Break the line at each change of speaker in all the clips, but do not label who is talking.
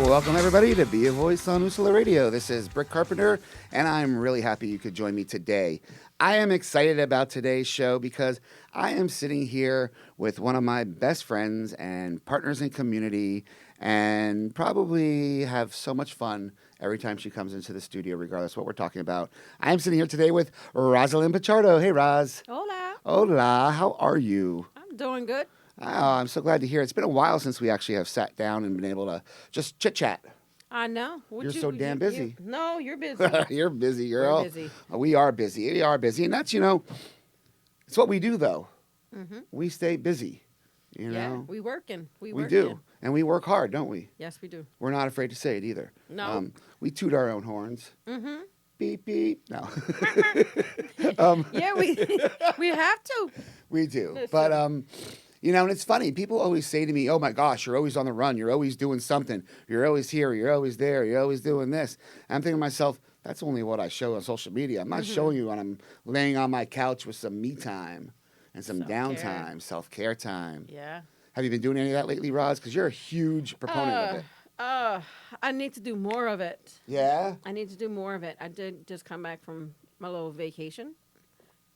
Welcome, everybody, to Be a Voice on Usula Radio. This is Britt Carpenter, and I'm really happy you could join me today. I am excited about today's show because I am sitting here with one of my best friends and partners in community, and probably have so much fun every time she comes into the studio, regardless of what we're talking about. I am sitting here today with Rosalind Pichardo. Hey, Roz.
Hola.
Hola. How are you?
I'm doing good.
Oh, I'm so glad to hear. It's been a while since we actually have sat down and been able to just chit-chat.
I know.
You're so damn busy.
No, you're busy.
You're busy, girl.
We're busy.
We are busy. We are busy. And that's, it's what we do, though.
Mm-hmm.
We stay busy,
Yeah, we working. We
do. And we work hard, don't we?
Yes, we do.
We're not afraid to say it either.
No.
We toot our own horns.
Mm-hmm.
Beep, beep. No.
Yeah, we have to.
We do.
Listen.
But, and it's funny. People always say to me, oh, my gosh, you're always on the run. You're always doing something. You're always here. You're always there. You're always doing this. And I'm thinking to myself, that's only what I show on social media. I'm not showing you when I'm laying on my couch with some me time and some downtime, self-care time.
Yeah.
Have you been doing any of that lately, Roz? Because you're a huge proponent of it.
I need to do more of it.
Yeah?
I need to do more of it. I did just come back from my little vacation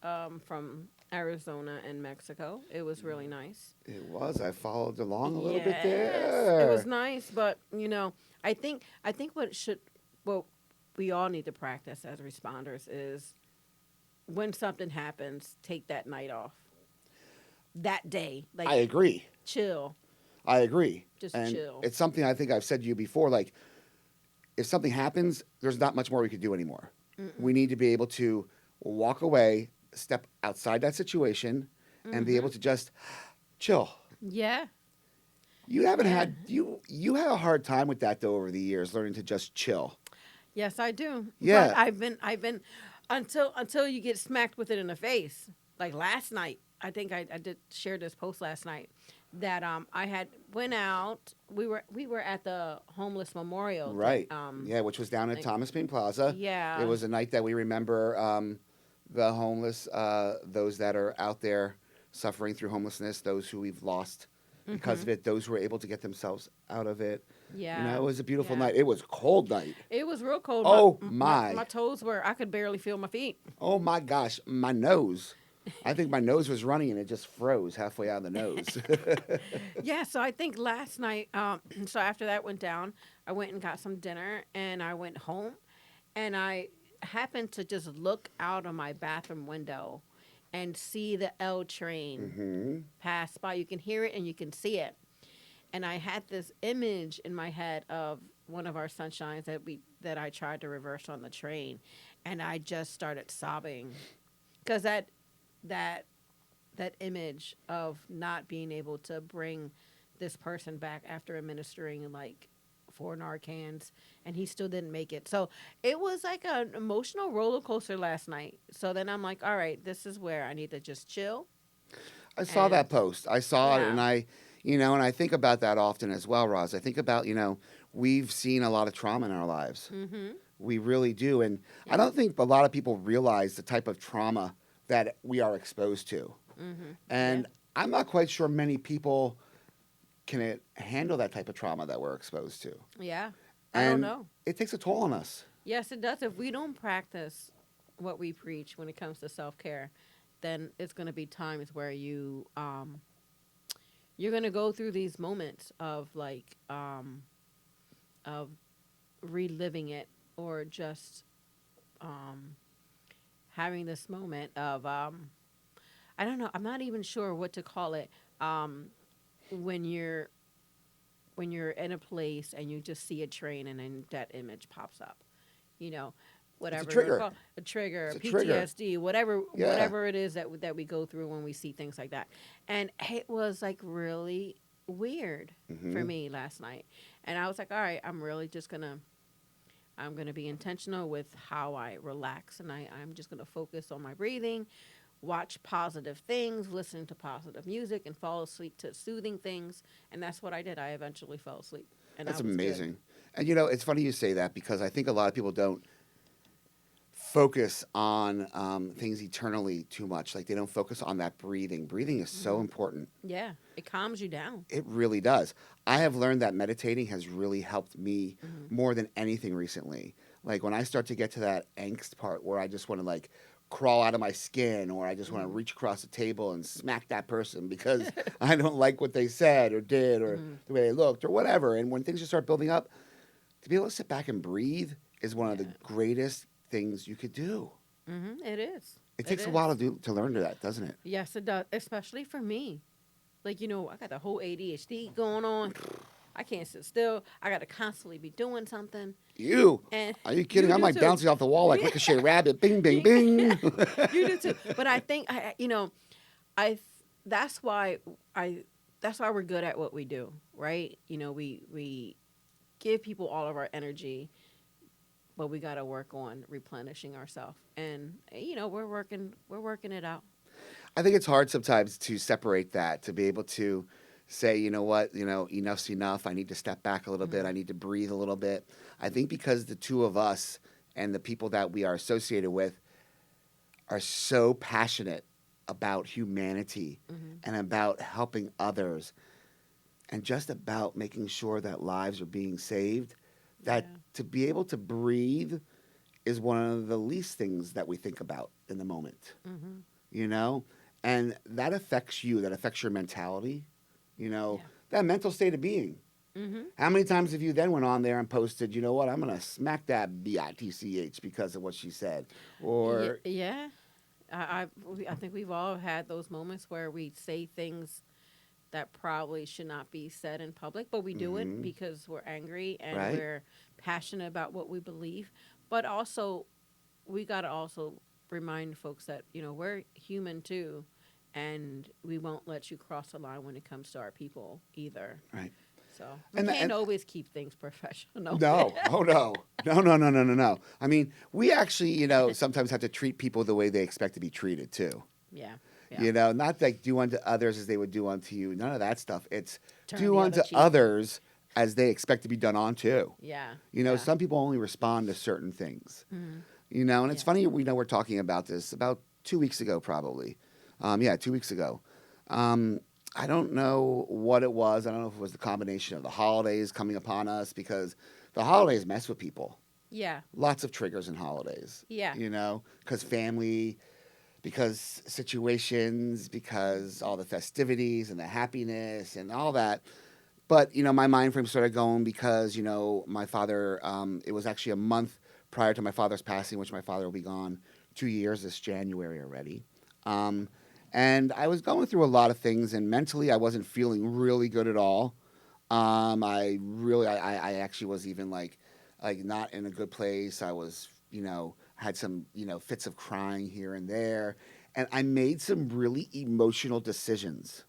from Arizona and Mexico. It was really nice.
It was. I followed along a little bit
Yes,
there.
It was nice, but I think what we all need to practice as responders is when something happens, take that night off. That day. Like
I agree.
Chill.
I agree.
Just
and
chill.
It's something I think I've said to you before, like, if something happens, there's not much more we could do anymore.
Mm-mm.
We need to be able to walk away, step outside that situation, and be able to just chill.
Yeah.
You haven't had you had a hard time with that though over the years, learning to just chill.
Yes, I do.
Yeah.
But I've been until you get smacked with it in the face. Like last night, I think I did share this post last night that I had went out. We were at the homeless memorial.
Right. Which was down at Thomas Paine Plaza.
Yeah.
It was a night that we remember the homeless, those that are out there suffering through homelessness, those who we've lost because of it, those who were able to get themselves out of it.
Yeah.
It was a beautiful night. It was a cold night.
It was real cold.
Oh,
my toes I could barely feel my feet.
Oh, my gosh. My nose. I think my nose was running and it just froze halfway out of the nose.
Yeah, so I think last night, so after that went down, I went and got some dinner and I went home and I happened to just look out of my bathroom window and see the L train pass by. You can hear it and you can see it. And I had this image in my head of one of our sunshines that I tried to reverse on the train, and I just started sobbing because that image of not being able to bring this person back after administering like 4 Narcans, and he still didn't make it. So it was like an emotional roller coaster last night. So then I'm like, all right, this is where I need to just chill.
I saw that post. I saw it,
Yeah.
and and I think about that often as well, Roz. I think about, we've seen a lot of trauma in our lives.
Mm-hmm.
We really do. And I don't think a lot of people realize the type of trauma that we are exposed to.
Mm-hmm.
And I'm not quite sure many people can handle that type of trauma that we're exposed to.
Yeah. I don't
And
know.
it takes a toll on us.
Yes, it does. If we don't practice what we preach when it comes to self-care, then it's going to be times where you're going to go through these moments of like of reliving it or just having this moment of I don't know. I'm not even sure what to call it. When you're in a place and you just see a train and then that image pops up, whatever
It's a trigger.
a trigger,
It's a trigger.
PTSD, whatever it is that we go through when we see things like that. And it was like really weird for me last night. And I was like, all right, I'm really just I'm gonna be intentional with how I relax, and I'm just gonna focus on my breathing, watch positive things, listen to positive music, and fall asleep to soothing things. And that's what I did. I eventually fell asleep. And
That's
I was
amazing.
good.
And, it's funny you say that because I think a lot of people don't focus on things eternally too much. Like they don't focus on that breathing. Breathing is so important.
Yeah, it calms you down.
It really does. I have learned that meditating has really helped me
Hmm.
more than anything recently. Like when I start to get to that angst part where I just want to like crawl out of my skin or I just want to
Hmm.
reach across the table and smack that person because I don't like what they said or did or
Hmm.
the way they looked or whatever. And when things just start building up, to be able to sit back and breathe is one of the
Yeah.
greatest things you could do.
It is.
It
It
takes a while
is.
to learn to that, doesn't it?
Yes, it does. Especially for me. Like, I got the whole ADHD going on. I can't sit still. I got to constantly be doing something.
You?
And
Are you
you
kidding? I'm
do
like
too.
bouncing off the wall like
Yeah.
Ricochet Rabbit. Bing, bing, bing.
You do too. But I think I th- that's why I that's why we're good at what we do, right? We give people all of our energy, but we got to work on replenishing ourselves. And we're working it out.
I think it's hard sometimes to separate that, to be able to say, you know what, enough's enough. I need to step back a little bit.
Hmm.
I need to breathe a little bit. I think because the two of us and the people that we are associated with are so passionate about humanity
Hmm.
and about helping others and just about making sure that lives are being saved, that
Yeah.
to be able to breathe is one of the least things that we think about in the moment,
Hmm.
you know? And that affects you, that affects your mentality,
Yeah.
that mental state of being.
Hmm.
How many times have you then went on there and posted, you know what, I'm going to smack that bitch because of what she said?
Yeah.
Or,
Yeah. I think we've all had those moments where we say things that probably should not be said in public, but we do it
mm-hmm,
because we're angry and
right?
we're passionate about what we believe. But also, we got to also remind folks that, we're human too, and we won't let you cross the line when it comes to our people either.
Right.
So we
And
can't always keep things professional.
no, oh no, no, no, no, no, no, no. I mean, we actually, sometimes have to treat people the way they expect to be treated too.
Yeah. Yeah.
Not like do unto others as they would do unto you. None of that stuff. It's
Turn
do
the other
unto
cheek.
others as they expect to be done unto.
Yeah. Yeah.
Some people only respond to certain things.
Hmm.
And it's
Yeah.
funny, we're talking about this about 2 weeks ago, probably. Yeah, 2 weeks ago. Um, I don't know what it was. I don't know if it was the combination of the holidays coming upon us because the holidays mess with people.
Yeah.
Lots of triggers in holidays,
Yeah.
because family, because situations, because all the festivities and the happiness and all that. But, my mind frame started going because, my father, it was actually a month prior to my father's passing, which my father will be gone 2 years this January already. Um, and I was going through a lot of things, and mentally I wasn't feeling really good at all. I actually was even like not in a good place. I was, had some, fits of crying here and there. And I made some really emotional decisions.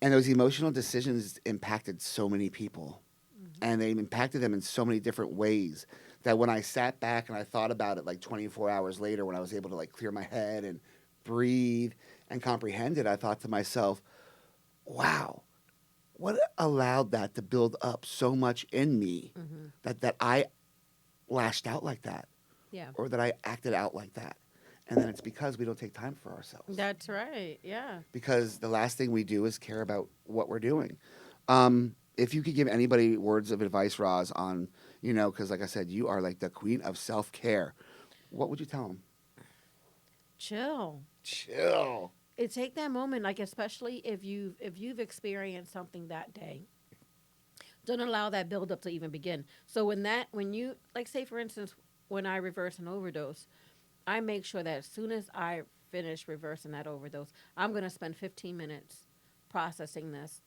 And those emotional decisions impacted so many people.
Hmm.
And they impacted them in so many different ways that when I sat back and I thought about it like 24 hours later, when I was able to like clear my head and breathe and comprehend it, I thought to myself, wow, what allowed that to build up so much in me
Hmm.
that I lashed out like that
Yeah.
or that I acted out like that? And then it's because we don't take time for ourselves.
That's right. Yeah.
Because the last thing we do is care about what we're doing. If you could give anybody words of advice, Roz, on, because like I said, you are like the queen of self care, what would you tell them?
Chill.
Chill.
Take that moment, like especially if you've experienced something that day. Don't allow that buildup to even begin. So when you like say for instance when I reverse an overdose, I make sure that as soon as I finish reversing that overdose, I'm gonna spend 15 minutes processing this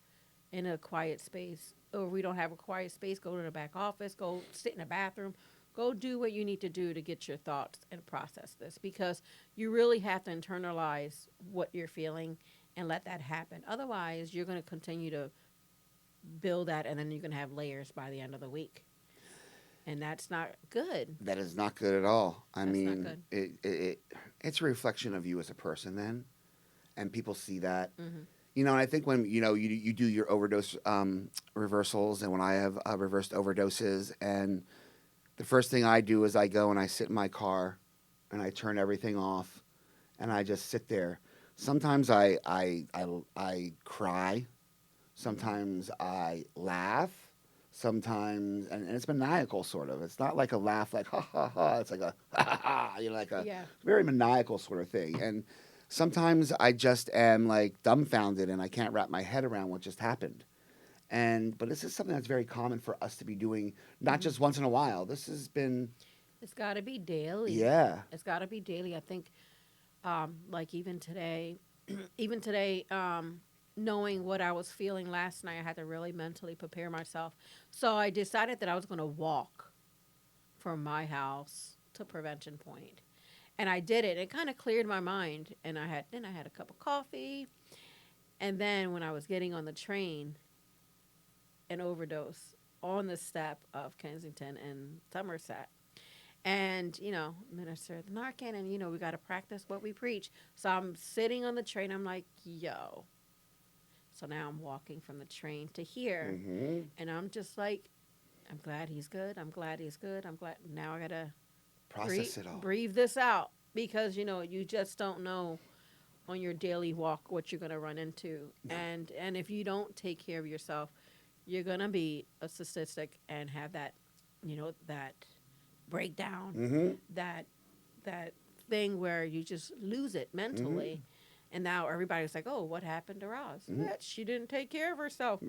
in a quiet space. Or if we don't have a quiet space, go to the back office, go sit in the bathroom, go do what you need to do to get your thoughts and process this because you really have to internalize what you're feeling and let that happen. Otherwise, you're going to continue to build that and then you're going to have layers by the end of the week. And that's not good.
That is not good at all. I
That's not
mean,
good.
it's a reflection of you as a person then, and people see that.
Hmm.
And I think when you do your overdose reversals, and when I have reversed overdoses, and the first thing I do is I go and I sit in my car and I turn everything off and I just sit there. Sometimes I cry. Sometimes I laugh. Sometimes, and it's maniacal sort of. It's not like a laugh like ha ha ha. It's like a ha ha ha. You know, like a
Yeah.
very maniacal sort of thing. And sometimes I just am like dumbfounded and I can't wrap my head around what just happened. But this is something that's very common for us to be doing, not
Mhm.
just once in a while. This has been,
It's got to be daily.
yeah.
It's got to be daily. I think, like even today, even today, knowing what I was feeling last night, I had to really mentally prepare myself. So I decided that I was going to walk from my house to Prevention Point, and I did it. It kind of cleared my mind, and I had a cup of coffee, and then when I was getting on the train, an overdose on the step of Kensington and Somerset. And, Minister the Narcan, and, we got to practice what we preach. So I'm sitting on the train. I'm like, yo. So now I'm walking from the train to here.
Hmm.
And I'm just like, I'm glad he's good. I'm glad he's good. I'm glad. Now I got to
Process it all.
breathe this out because, you just don't know on your daily walk what you're going to run into.
No.
And if you don't take care of yourself, you're going to be a statistic and have that, that breakdown,
Hmm.
that thing where you just lose it mentally.
Hmm.
And now everybody's like, "Oh, what happened to Roz?
Mhm.
She didn't take care of herself.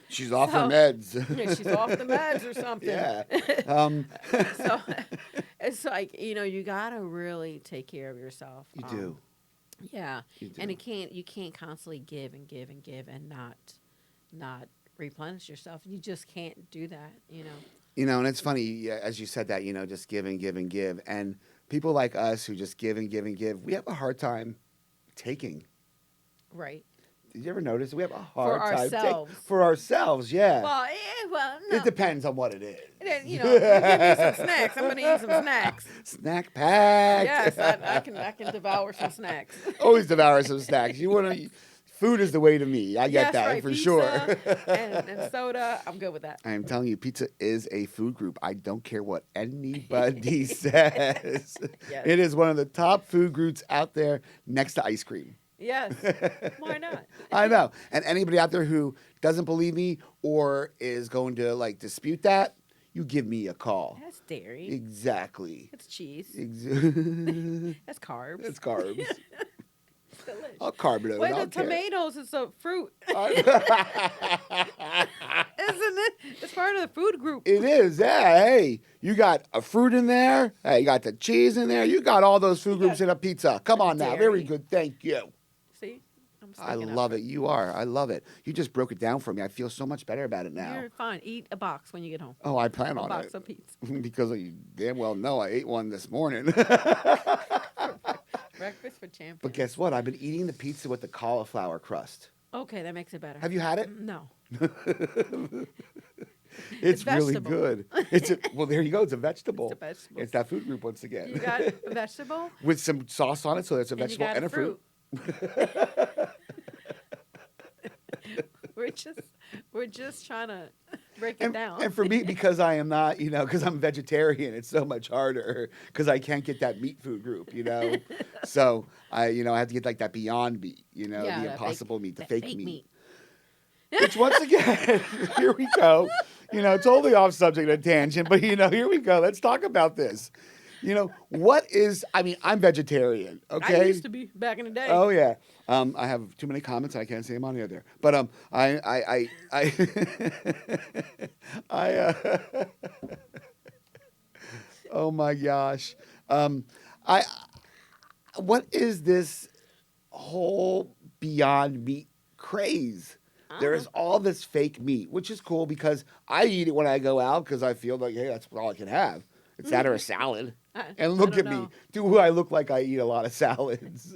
She's off her
So,
meds.
yeah, she's off the meds or something."
Yeah. Um,
So it's like you gotta really take care of yourself.
you do.
Yeah,
You do.
and you can't constantly give and give and give and not replenish yourself. You just can't do that.
And it's funny, as you said that, just give and give and give. And people like us who just give and give and give, we have a hard time taking.
Right.
Did you ever notice we have a
For
hard time
ourselves.
for ourselves? Yeah.
Well, no.
It depends on what it is.
Then, you give me some snacks. I'm gonna eat some snacks.
Snack pack.
Yes, I can devour some snacks.
Always devour some snacks. You want to. Food is the way to me. I get
Yes,
that
right,
for
pizza
sure.
and soda. I'm good with that.
I am telling you, pizza is a food group. I don't care what anybody says.
Yes.
It is one of the top food groups out there next to ice cream.
Yes. Why not?
I know. And anybody out there who doesn't believe me or is going to dispute that, you give me a call.
That's dairy.
Exactly.
It's cheese.
Ex-
That's carbs.
It's carbs.
It's delicious.
I'll carb it.
Wait,
I
the
don't care.
tomatoes is a fruit,
It
isn't it? It's part of the food group.
is. Yeah. Hey, you got a fruit in there. Hey, you got the cheese in there. You got all those food groups in a pizza. Come on now. Very
dairy.
good. Thank you.
See, I'm
I
sticking up
love
for
it. You are. I love it. You just broke it down for me. I feel so much better about it now.
You're fine. Eat a box when you get home.
Oh, I plan
A
on
box
it.
of pizza.
Because you damn well know I ate one this morning.
Breakfast for champions.
But guess what? I've been eating the pizza with the cauliflower crust.
Okay, that makes it better.
Have you had it?
No.
It's really
vegetable.
good. Well, there you go. It's a vegetable.
It's a vegetable.
It's that food group once again.
You got a vegetable
With some sauce on it, so it's a
and you
vegetable
got
and
a
a fruit.
We're just trying to break it down.
And for me, because I am not, because I'm vegetarian, it's so much harder because I can't get that meat food group, So I have to get like that Beyond Meat, the
that
Impossible meat, the
that
fake meat. Which once again, here we go. Totally off subject and tangent, but here we go. Let's talk about this. I'm vegetarian, okay?
I used to be back in the day.
Oh yeah. I have too many comments. I can't say them on the other. But oh my gosh. I what is this whole Beyond Meat craze? There is all this fake meat, which is cool because I eat it when I go out because I feel like, hey, that's all I can have. It's that or a salad. And look at me. Do I look like I eat a lot of salads?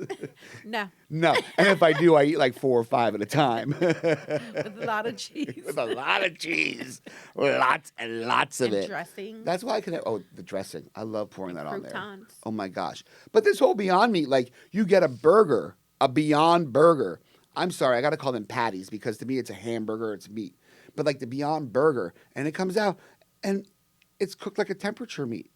No.
No. And if I do, I eat like 4 or 5 at a time.
With a lot of cheese.
With a lot of cheese. Lots and lots of
and
it.
dressing.
That's why I can have, the dressing. I love pouring that on there.
Croutons.
Oh my gosh. But this whole Beyond Meat, you get a burger, a Beyond Burger. I'm sorry, I got to call them patties because to me it's a hamburger, it's meat. But the Beyond Burger, and it comes out, and It's cooked like a temperature meat,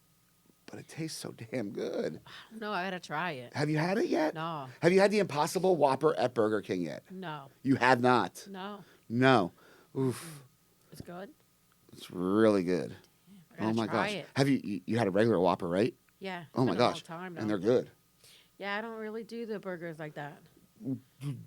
but it tastes so damn good.
No, I gotta try it.
Have you had it yet?
No,
Have you had the Impossible Whopper at Burger King yet?
no,
You have not.
no.
No.
Mm-mm.
Oof.
It's good.
It's really good.
I
Oh
gotta
my
try
gosh.
it.
Have you had a regular Whopper, right?
Yeah. It's
Oh my
been a long
gosh.
time
And
though.
they're good.
Yeah, I don't really do the burgers like that.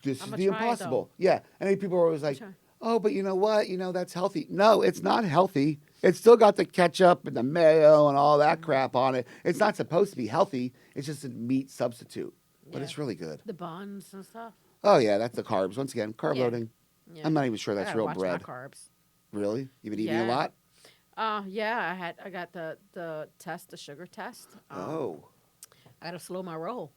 This
I'm
is
gonna
the
try it though.
Impossible. Yeah. And then people are always
I'm
like,
trying.
oh, but you know what? That's healthy. No, it's not healthy. It's still got the ketchup and the mayo and all that
Mm,
crap on it. It's not supposed to be healthy. It's just a meat substitute. But
yeah,
it's really good.
the buns and stuff.
Oh, yeah. That's the carbs. Once again, carb
Yeah,
loading.
yeah.
I'm not even sure
I
that's
gotta
real
watch my
bread.
carbs.
Really? You've been eating a
Yeah.
lot?
Yeah. I got the test, the sugar test.
Oh.
I gotta slow my roll.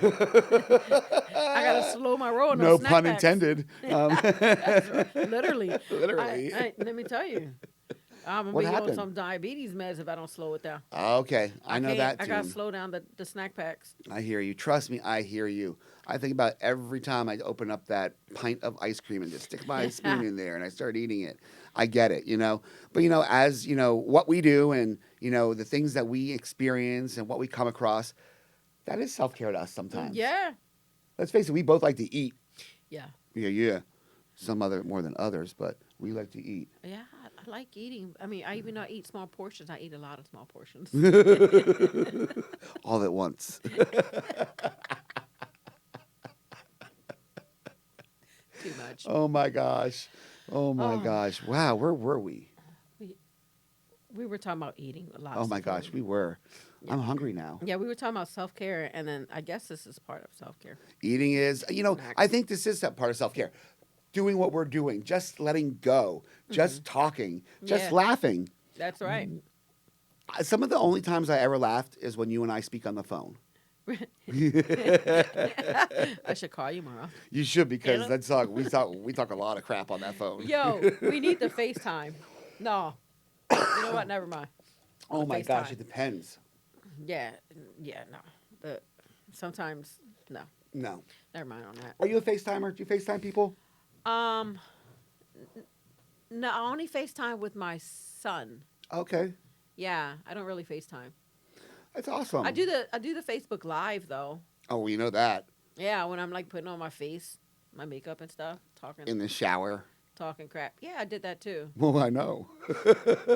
I gotta slow my roll on those
No
snack
pun
packs.
intended.
That's literally.
Literally.
Let me tell you, I'm gonna
What
be on
happened?
some diabetes meds if I don't slow it down.
Okay. I know
can't.
that
I gotta
tune.
slow down the snack packs.
I hear you. Trust me, I hear you. I think about every time I open up that pint of ice cream and just stick my spoon in there and I start eating it. I get it. But as what we do and the things that we experience and what we come across, that is self-care to us sometimes.
Yeah.
Let's face it, we both like to eat.
Yeah.
Yeah. Some other more than others, but we like to eat.
Yeah. I like eating. I mean, I even not eat small portions. I eat a lot of small portions.
All at once.
Too much.
Oh my gosh. Oh my
Oh,
gosh. Wow, where were we?
we were talking about eating a lot.
Oh
of
my
stuff
gosh,
earlier.
we were.
Yeah.
I'm hungry now.
Yeah, we were talking about self care, and then I guess this is part of self care.
Eating is,
Snacks.
I think this is that part of self care. Doing what we're doing, just letting go, just talking, just
Yeah.
laughing.
That's right.
Some of the only times I ever laughed is when you and I speak on the phone.
I should call you more often.
You should because
know?
that's we talk a lot of crap on that phone.
Yo, we need the FaceTime. No. You know what? Never mind.
Oh
The
my gosh,
FaceTime.
it depends.
Yeah, no. Sometimes no.
No.
Never mind on that.
Are you a FaceTimer? Do you FaceTime people?
Um, no, I only FaceTime with my son.
Okay.
Yeah, I don't really FaceTime.
That's awesome.
I do the Facebook Live though.
Oh, well, you know that.
Yeah, when I'm like putting on my face, my makeup and stuff,
In the shower.
talking crap. Yeah, I did that too.
Well, I know.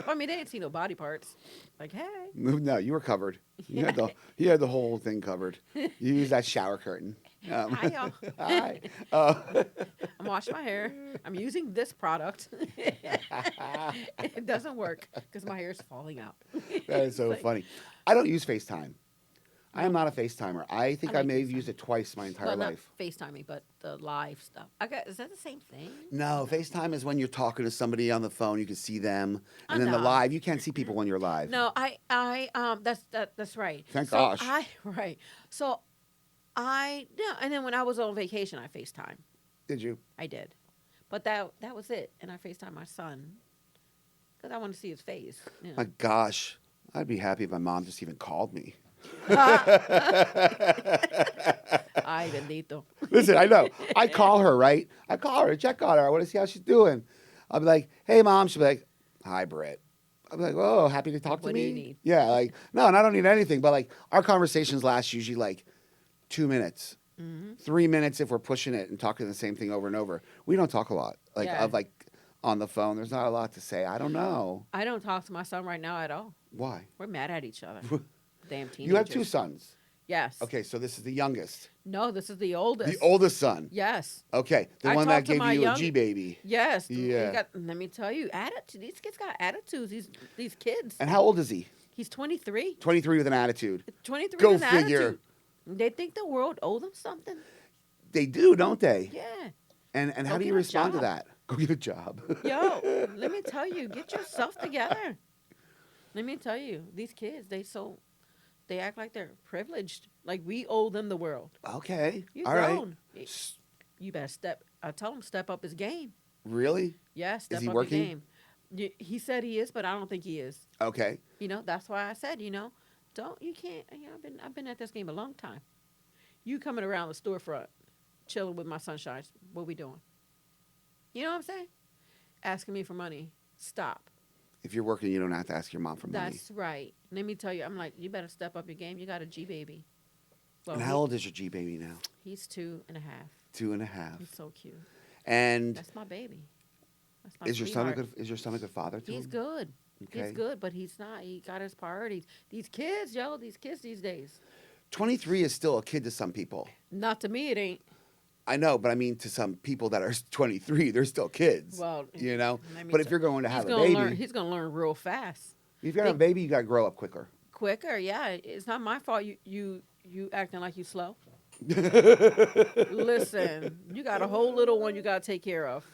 I mean, they didn't see no body parts. Like, hey.
No, you were covered. You had the whole thing covered. You used that shower curtain.
Hi, y'all.
Hi.
I'm washing my hair. I'm using this product. It doesn't work because my hair is falling out.
That is so
Like,
funny. I don't use FaceTime. I am
No.
not a FaceTimer. I think I
like
may have
FaceTime.
used it twice my entire
Well, not
life.
FaceTiming, but the live stuff. Is that the same thing?
No, FaceTime is when you're talking to somebody on the phone, you can see them,
Oh,
and then the
no.
live, you can't see people when you're live.
No, that's right.
Thank
so
gosh.
Right. So yeah, and then when I was on vacation, I FaceTime.
Did you?
I did, but that was it. And I FaceTime my son because I want to see his face. You know.
My gosh, I'd be happy if my mom just even called me.
Ay, bendito.
Listen, I know. I call her, right? I call her to check on her. I want to see how she's doing. I'll be like, hey, Mom. She'll be like, hi, Britt. I'll be like, oh, happy to talk to
What
me.
do you need?
Yeah, like, no, and I don't need anything. But, like, our conversations last usually, like, 2 minutes, 3 minutes if we're pushing it and talking the same thing over and over. We don't talk a lot.
Yeah.
On the phone, there's not a lot to say. I don't know.
I don't talk to my son right now at all.
Why?
We're mad at each other. Damn teenagers.
You have 2 sons.
Yes.
Okay, so this is the youngest.
No, this is the oldest.
The oldest son.
Yes.
Okay, the
I
one that
talked to
gave
my
you a
young-
G-baby.
Yes.
Yeah.
Let me tell you, attitude. These kids got attitudes. These kids.
And how old is he?
He's 23.
23 with an attitude.
23
Go
with an
figure.
attitude. They think the world owes them something.
They do, don't they?
Yeah.
And how
Go
do you
get a
respond to
job.
that? Go get a job.
Yo, let me tell you, get yourself together. Let me tell you, these kids, they act like they're privileged. Like we owe them the world.
Okay.
You
All right.
grown. You better I tell him step up his game.
Really?
Yeah, step
he
up
working?
your game. He said he is, but I don't think he is.
Okay.
That's why I said, you can't. I've been at this game a long time. You coming around the storefront, chilling with my sunshines. What we doing? You know what I'm saying? Asking me for money. Stop.
If you're working, you don't have to ask your mom for money.
That's right. Let me tell you, I'm like, you better step up your game. You got a G baby. Well,
And how old is your G baby now?
he's 2.5.
2.5.
He's so cute.
And
That's my baby. That's my
is your son a
sweetheart.
good? Is your son a good father to
He's
him?
good.
Okay.
He's good, but he's not. He got his priorities. These kids, yo, these kids these days.
23 is still a kid to some people.
Not to me, it ain't.
I know, but I mean to some people that are 23, they're still kids.
Well,
you know.
let me
But if
tell-
you're going to
he's
have a
gonna
baby,
learn. He's gonna learn real fast.
if you're gonna have a baby, you gotta grow up quicker.
Quicker, yeah. It's not my fault. You acting like you slow. Listen, you got a whole little one you gotta take care of.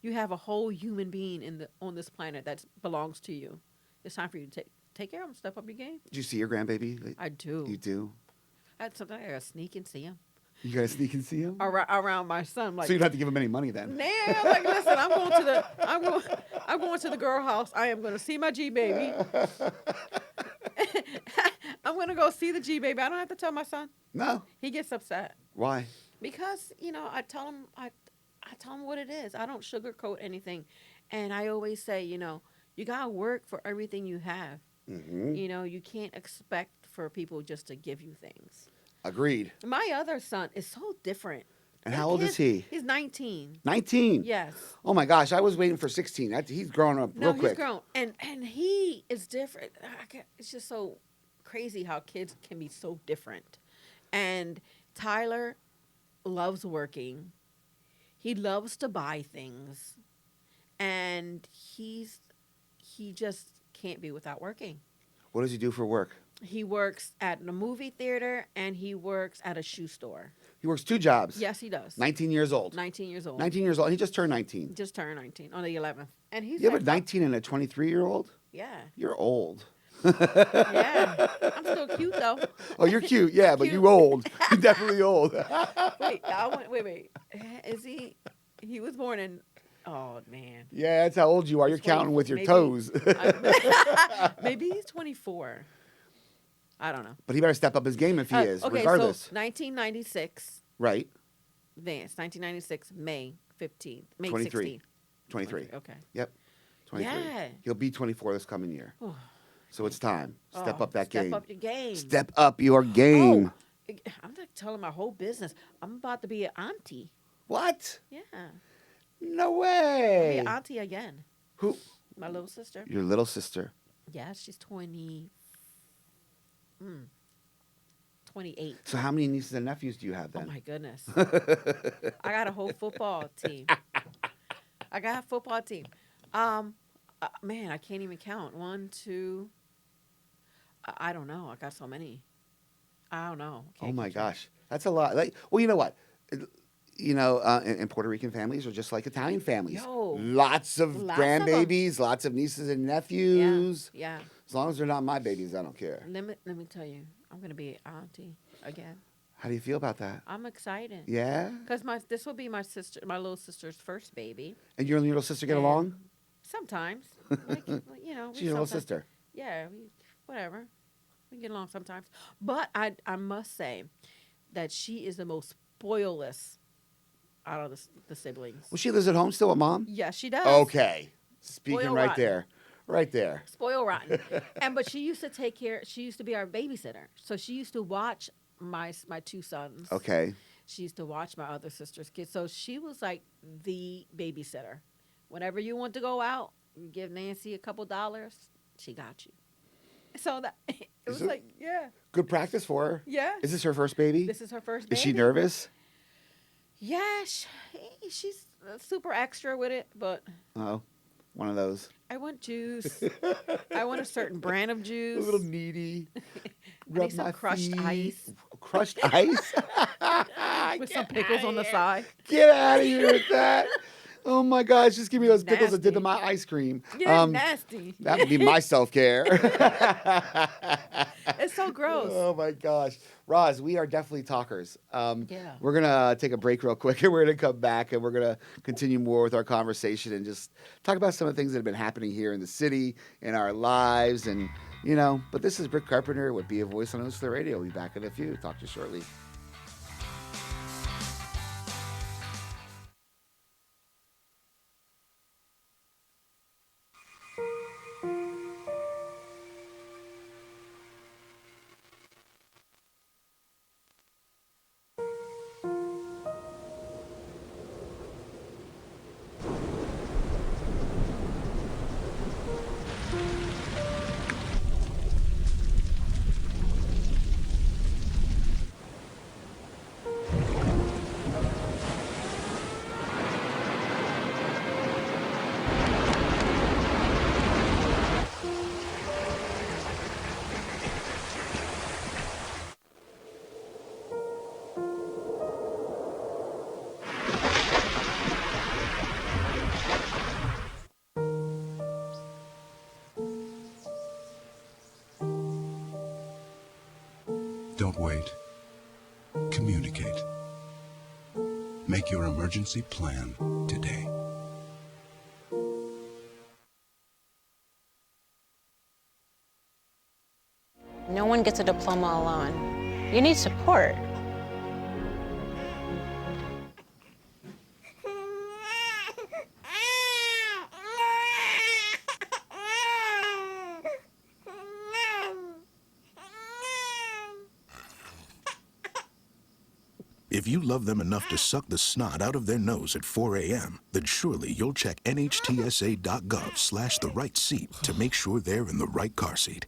You have a whole human being on this planet that belongs to you. It's time for you to take care of him. Step up your game.
Did you see your grandbaby?
I do.
You do.
That's something I gotta sneak and see him
You gotta sneak and see him.
around my son. Like,
So you don't have to give him any money then.
nah, like listen, I'm going to the girl house. I am gonna see my G baby. I'm gonna go see the G baby. I don't have to tell my son.
No.
He gets upset
Why?
because I tell him I tell him what it is. I don't sugarcoat anything, and I always say you gotta work for everything you have.
Mm-hmm.
You can't expect for people just to give you things.
Agreed.
My other son is so different.
And
That
how old is he?
He's 19.
19.
Yes.
Oh my gosh, I was waiting for 16. He's growing up
No,
real quick.
he's grown, and he is different. It's just so crazy how kids can be so different. And Tyler loves working. He loves to buy things, and he just can't be without working.
What does he do for work?
He works at the movie theater and he works at a shoe store.
He works 2 jobs.
Yes, he does.
19 years old.
19 years old.
19 years old. He just turned 19.
Just turned 19 on the 11th. And he's
You have a
like,
19 and a 23-year-old?
yeah.
You're old.
Yeah. I'm still cute though.
Oh, you're cute. Yeah, but
Cute.
you old. You're definitely old.
Wait. Is he? He was born in. Oh man.
Yeah, that's how old you are. You're
He's
counting with your
maybe-
toes.
Maybe he's 24. I don't know.
But he better step up his game if he is,
Okay,
regardless.
so 1996,
Right.
Vance. 1996, May 15th, May
23.
16th.
23.
Okay.
Yep. 23.
Yeah.
He'll be 24 this coming year.
Oh.
So it's time. Step
Oh,
up that game.
Step up your game.
Step up your game.
Oh, I'm not telling my whole business. I'm about to be an auntie.
What?
Yeah.
No
Be
way.
an auntie again.
Who?
My little sister.
Your little sister.
Yeah, she's 28.
So how many nieces and nephews do you have
Oh
then?
my goodness. I got a whole football team. Man, I can't even count. 1, 2. I don't know. I got so many. I don't know.
Oh
Can't
my
keep track.
gosh. That's a lot. Well, you know what? In Puerto Rican families are just like Italian families.
Yo.
Lots of
Lots of 'em.
grandbabies, lots of nieces and nephews.
Yeah.
As long as they're not my babies, I don't care.
Let me tell you, I'm gonna be an auntie again.
How do you feel about that?
I'm excited.
Yeah?
Cause this will be my little sister's first baby.
And you and your little sister get
And
along?
Sometimes, like, we
She's your little
sometimes-
sister.
Yeah, whatever. We get along sometimes. But I must say that she is the most spoilest out of the siblings.
Well, she lives at home still with mom?
Yes, she does.
Okay. Speaking
Spoil
right
rotten.
there. Right there.
Spoil rotten. But she used to take care. She used to be our babysitter. So she used to watch my 2 sons.
Okay.
She used to watch my other sister's kids. So she was like the babysitter. Whenever you want to go out, you give Nancy a couple dollars, she got you. So that it was
it-
like, yeah.
Good practice for her.
Yeah.
Is this her first baby?
This is her first baby.
Is she nervous?
Yeah, she's super extra with it, but
Oh, one of those.
I want juice. I want a certain brand of
A
juice.
little needy.
I need some crushed ice
Crushed ice?
with some pickles on the side.
Get out of here with that. Oh my gosh, just give me those pickles that did to
Nasty.
my ice cream.
Yeah, nasty.
That would be my self-care.
It's so gross.
Oh my gosh. Roz, we are definitely talkers.
Yeah.
We're going to take a break real quick and we're going to come back and we're going to continue more with our conversation and just talk about some of the things that have been happening here in the city, in our lives. And, but this is Britt Carpenter with Be a Voice on Host Radio. We'll be back in a few. Talk to you shortly.
Don't wait. Communicate. Make your emergency plan today.
No one gets a diploma alone. You need support.
If you love them enough to suck the snot out of their nose at 4 a.m., then surely you'll check nhtsa.gov/the right seat to make sure they're in the right car seat.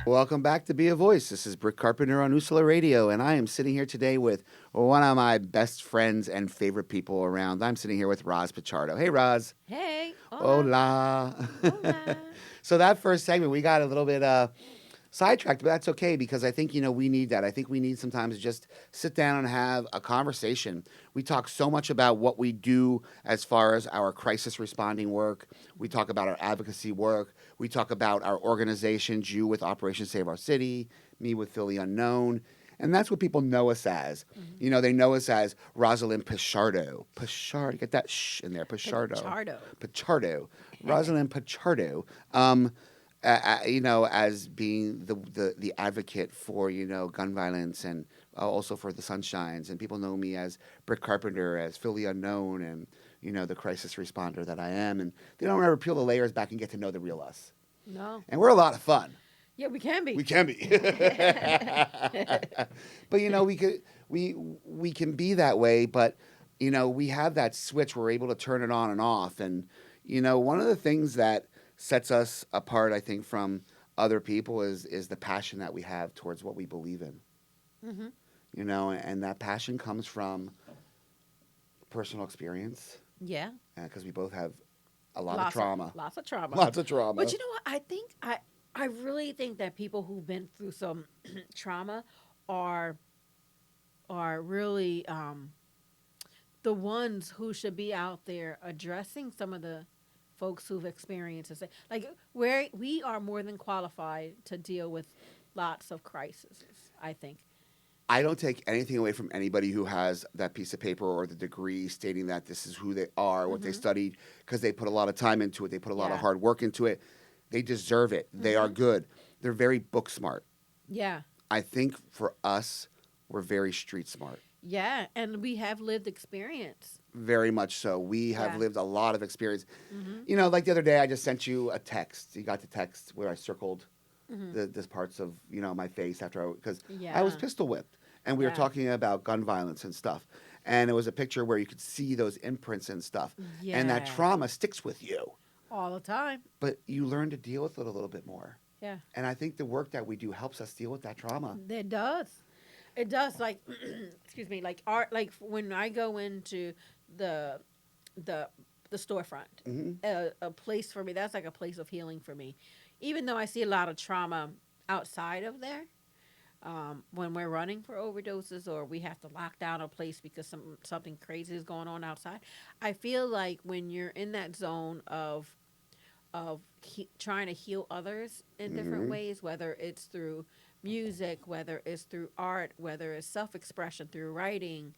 Welcome back to Be a Voice. This is Britt Carpenter on Usula Radio, and I am sitting here today with one of my best friends and favorite people around. I'm sitting here with Roz Pichardo. Hey, Roz.
Hey.
Hola.
Hola.
So that first segment, we got a little bit sidetracked, but that's okay because I think, we need that. I think we need sometimes to just sit down and have a conversation. We talk so much about what we do as far as our crisis responding work. We talk about our advocacy work. We talk about our organizations, you with Operation Save Our City, me with Fill the Unknown. And that's what people know us as. Mm-hmm. They know us as Rosalind Pichardo. Pichardo, get that shh in there, Pichardo. Pichardo. Rosalind Pichardo. As being the advocate for, gun violence and also for the Sunshines. And people know me as Britt Carpenter, as Phil the Unknown, and, the crisis responder that I am. And they don't ever peel the layers back and get to know the real us.
No.
And we're a lot of fun.
Yeah, we can be.
We can be. But, we can be that way, but, we have that switch. We're able to turn it on and off. And, one of the things that sets us apart, I think, from other people is the passion that we have towards what we believe in. Mm-hmm. And that passion comes from personal experience.
Yeah.
Because we both have a lot of trauma.
Lots of trauma.
Lots of trauma.
But you know what? I really think that people who've been through some trauma are really the ones who should be out there addressing some of the folks who've experienced it. Like, we are more than qualified to deal with lots of crises, I think.
I don't take anything away from anybody who has that piece of paper or the degree stating that this is who they are, what they studied, because they put a lot of time into it. They put a lot of hard work into it. They deserve it. They are good. They're very book smart.
Yeah.
I think for us, we're very street smart.
Yeah, and we have lived experience.
Very much so. We have lived a lot of experience. Mm-hmm. Like the other day, I just sent you a text. You got the text where I circled the parts of, my face after because I was pistol whipped. And we were talking about gun violence and stuff. And it was a picture where you could see those imprints and stuff. Yeah. And that trauma sticks with you.
All the time.
But you learn to deal with it a little bit more.
Yeah.
And I think the work that we do helps us deal with that trauma.
It does. It does. Like, excuse me, like art, like when I go into the storefront, a place for me, that's like a place of healing for me. Even though I see a lot of trauma outside of there, when we're running for overdoses or we have to lock down a place because something crazy is going on outside, I feel like when you're in that zone of trying to heal others in different ways, whether it's through music, whether it's through art, whether it's self-expression through writing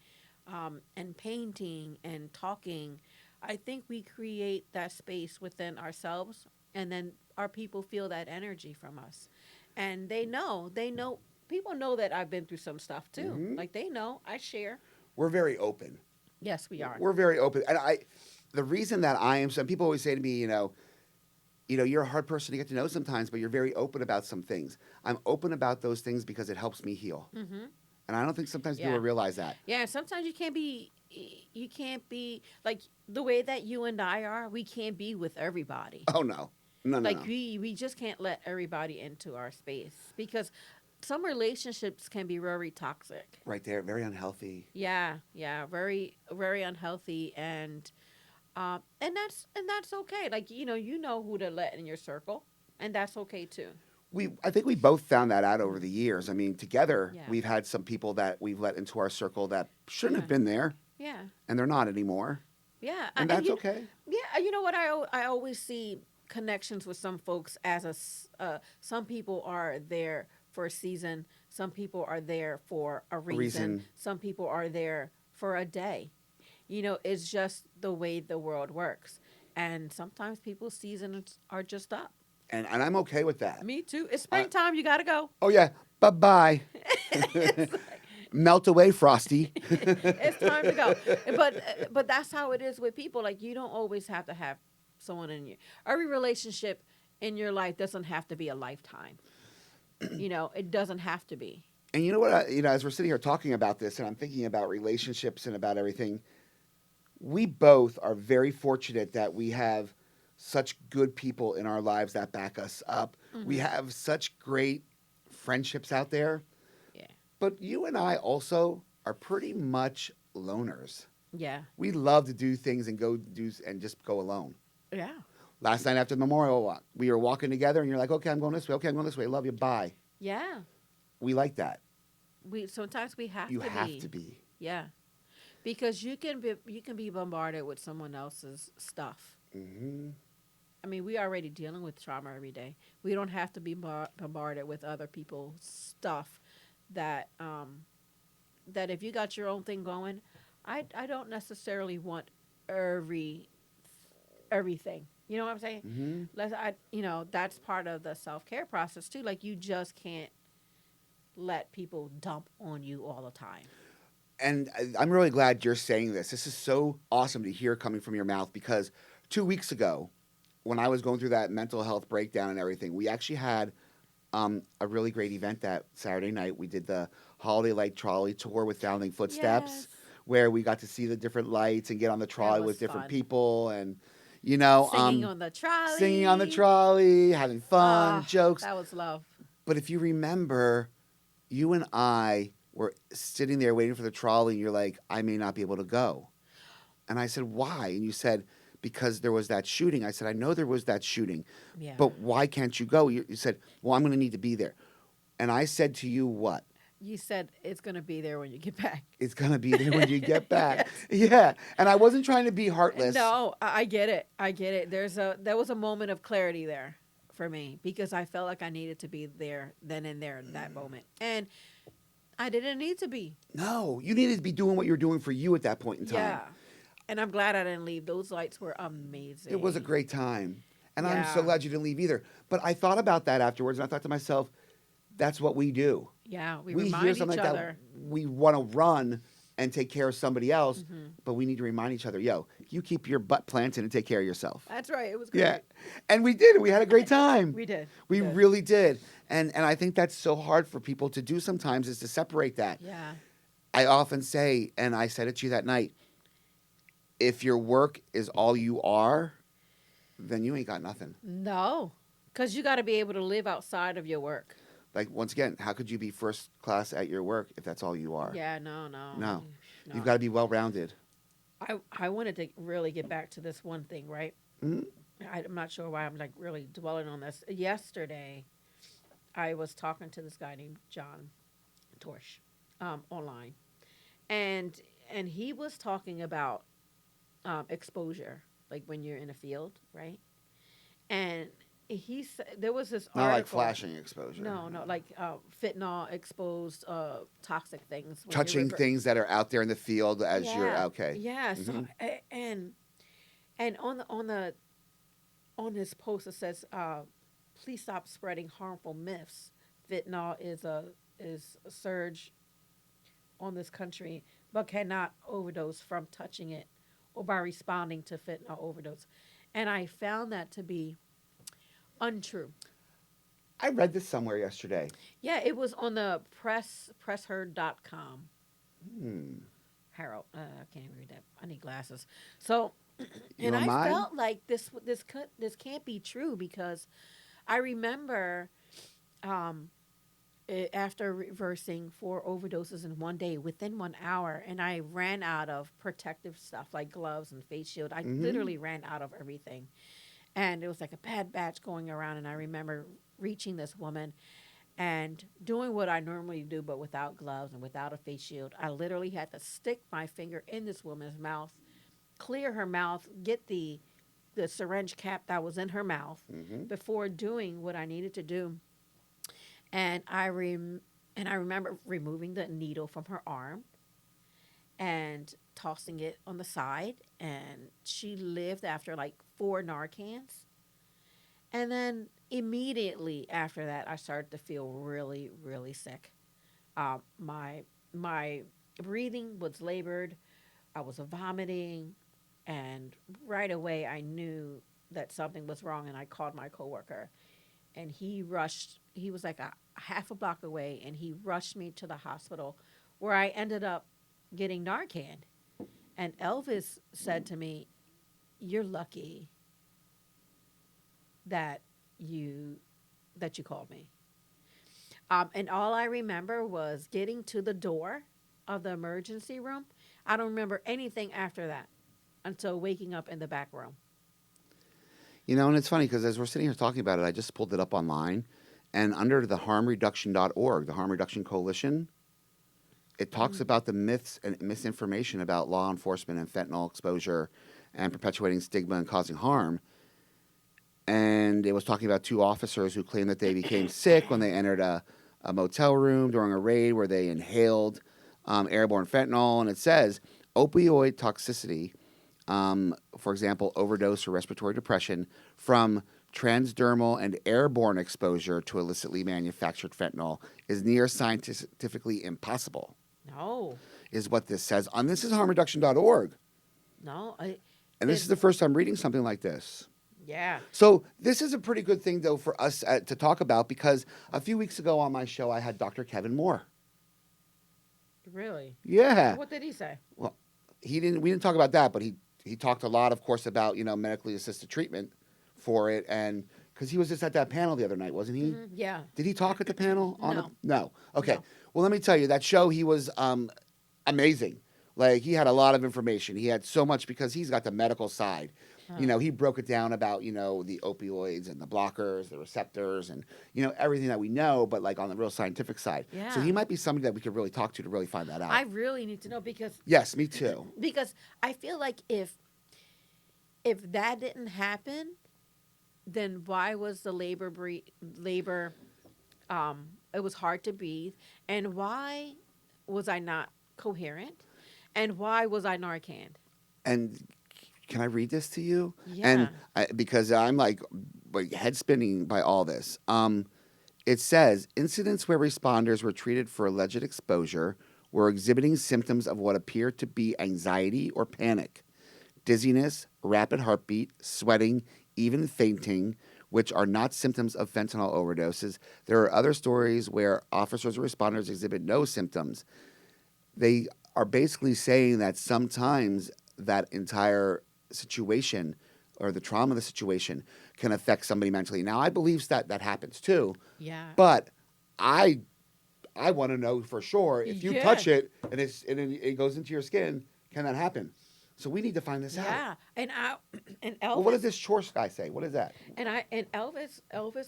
and painting and talking, I think we create that space within ourselves, and then our people feel that energy from us. And they know, people know that I've been through some stuff too. Mm-hmm. Like they know, I share.
We're very open.
Yes, we are.
We're very open. And the reason that I am, some people always say to me, you're a hard person to get to know sometimes, but you're very open about some things. I'm open about those things because it helps me heal. Mm-hmm. And I don't think sometimes people realize that.
Yeah, sometimes you can't be like the way that you and I are, we can't be with everybody.
Oh, no. No.
We just can't let everybody into our space because some relationships can be very toxic.
Right there, very unhealthy.
Yeah, very, very unhealthy, and that's okay. Like you know who to let in your circle, and that's okay too.
I think we both found that out over the years. I mean, together we've had some people that we've let into our circle that shouldn't have been there.
Yeah,
and they're not anymore.
Yeah,
And that's okay.
yeah. You know what? I always see connections with some folks as some people are there for a season. Some people are there for a
A
reason.
reason.
Some people are there for a day. It's just the way the world works. And sometimes people's seasons are just up.
And I'm okay with that.
Me too. It's
Uh,
springtime. You got to go.
oh, yeah. Bye-bye.
it's, like,
Melt away, Frosty.
it's time to go. But that's how it is with people. Like, you don't always have to have someone in you. Every relationship in your life doesn't have to be a lifetime. It doesn't have to be.
And you know what? As we're sitting here talking about this, and I'm thinking about relationships and about everything, we both are very fortunate that we have such good people in our lives that back us up.
Mm-hmm.
We have such great friendships out there.
Yeah.
But you and I also are pretty much loners.
Yeah.
We love to do things and just go alone.
Yeah.
Last night after the Memorial Walk, we were walking together, and you're like, "Okay, I'm going this way. Okay, I'm going this way. Love you. Bye."
Yeah.
We like that.
Sometimes we have
You
to
have
be.
to be.
Yeah. Because you can be bombarded with someone else's stuff.
Mm-hmm.
I mean, we already dealing with trauma every day. We don't have to be bombarded with other people's stuff. That if you got your own thing going, I don't necessarily want everything. You know what I'm saying?
Mm-hmm.
That's part of the self-care process too. Like, you just can't let people dump on you all the time.
And I'm really glad you're saying this. This is so awesome to hear coming from your mouth, because 2 weeks ago, when I was going through that mental health breakdown and everything, we actually had a really great event that Saturday night. We did the Holiday Light Trolley Tour with Founding Footsteps,
Yes.
where we got to see the different lights and get on the trolley
was
with different
fun.
people, and
Singing on the trolley.
singing on the trolley, having fun, jokes.
That was love.
But if you remember, you and I were sitting there waiting for the trolley, and you're like, "I may not be able to go." And I said, "Why?" And you said, "Because there was that shooting." I said, "I know there was that shooting,
Yeah.
but why can't you go?" You said, "Well, I'm going to need to be there." And I said to you, "What?"
You said it's gonna be there when you get back.
It's going to be there when you get back. Yeah. And I wasn't trying to be heartless.
No, I get it. I get it. There was a moment of clarity there for me, because I felt like I needed to be there then and there in that moment, and I didn't need to be.
No, you needed to be doing what you were doing for you at that point in time.
Yeah, and I'm glad I didn't leave. Those lights were amazing.
It was a great time. And I'm so
Yeah.
glad you didn't leave either. But I thought about that afterwards, and I thought to myself, that's what we do.
Yeah, we
We
remind
hear
each
something like
other.
that, we want to run and take care of somebody else,
Mm-hmm.
but we need to remind each other, yo, you keep your butt planted and take care of yourself.
That's right. It was great.
Yeah. And we did. We had a great time.
We did.
We
did.
really did. And I think that's so hard for people to do sometimes, is to separate that.
Yeah.
I often say, and I said it to you that night, if your work is all you are, then you ain't got nothing.
No, because you got to be able to live outside of your work.
Like, once again, how could you be first class at your work if that's all you are?
Yeah. No.
No. You've got to be well-rounded.
I wanted to really get back to this one thing, right?
Mhm.
I'm not sure why I'm like really dwelling on this. Yesterday, I was talking to this guy named John Torsch online, and he was talking about exposure, like when you're in a field, right? And he said there was this
Not like
article.
flashing exposure.
No, like fentanyl exposed toxic things. when you're
Touching
rever-
things that are out there in the field as you're
Yeah.
okay.
Yeah. So
Mhm.
and on his post it says, "Please stop spreading harmful myths. Fentanyl is a surge on this country, but cannot overdose from touching it or by responding to fentanyl overdose." And I found that to be untrue.
I read this somewhere yesterday.
Yeah, it was on the pressheard.com. Harold, I can't even read that. I need glasses. So,
You
and
want
I
mine?
felt like this can't be true, because I remember after reversing 4 overdoses in one day within 1 hour, and I ran out of protective stuff like gloves and face shield. I literally ran out of everything, and it was like a bad batch going around. And I remember reaching this woman and doing what I normally do, but without gloves and without a face shield. I literally had to stick my finger in this woman's mouth clear her mouth, get the syringe cap that was in her mouth before doing what I needed to do. And I remember removing the needle from her arm and tossing it on the side. And she lived after like 4 Narcans. And then immediately after that, I started to feel really, really sick. My breathing was labored. I was vomiting, and right away I knew that something was wrong. And I called my coworker, and he rushed. He was like a half a block away, and he rushed me to the hospital, where I ended up getting Narcan. And Elvis said to me, "You're lucky that you called me." And all I remember was getting to the door of the emergency room. I don't remember anything after that until waking up in the back room.
You know, and it's funny because as we're sitting here talking about it, I just pulled it up online, and under the harmreduction.org, the Harm Reduction Coalition, it talks about the myths and misinformation about law enforcement and fentanyl exposure and perpetuating stigma and causing harm. And it was talking about 2 officers who claimed that they became sick when they entered a motel room during a raid where they inhaled airborne fentanyl. And it says opioid toxicity, for example, overdose or respiratory depression from transdermal and airborne exposure to illicitly manufactured fentanyl is near scientifically impossible.
No,
Is what this says. And this is harmreduction.org.
no.
And this is the first time reading something like this.
Yeah.
So this is a pretty good thing, though, for us to talk about, because a few weeks ago on my show, I had Dr. Kevin Moore.
Really?
Yeah.
What did he say?
Well, we didn't talk about that, but he talked a lot, of course, about, medically assisted treatment for it. And because he was just at that panel the other night, wasn't he?
Yeah.
Did he talk at the panel?
No.
No. Okay.
No.
Well, let me tell you, that show, he was amazing. Like, he had a lot of information. He had so much because he's got the medical side. He broke it down about, the opioids and the blockers, the receptors, and, everything that we know, but like on the real scientific side.
Yeah.
So he might be somebody that we could really talk to really find that out.
I really need to know because
Yes, me too.
because I feel like if that didn't happen, then why was the labor it was hard to breathe, and why was I not coherent, and why was I Narcan?
And can I read this to you?
Yeah.
And because I'm like head spinning by all this. It says incidents where responders were treated for alleged exposure were exhibiting symptoms of what appeared to be anxiety or panic, dizziness, rapid heartbeat, sweating, even fainting, which are not symptoms of fentanyl overdoses. There are other stories where officers or responders exhibit no symptoms. They are basically saying that sometimes that entire situation or the trauma of the situation can affect somebody mentally. Now, I believe that happens too.
Yeah.
But I want to know for sure if you touch it and it goes into your skin, can that happen? So we need to find this out.
Yeah. And Elvis.
Well, what does this Chorse guy say? What is that?
And Elvis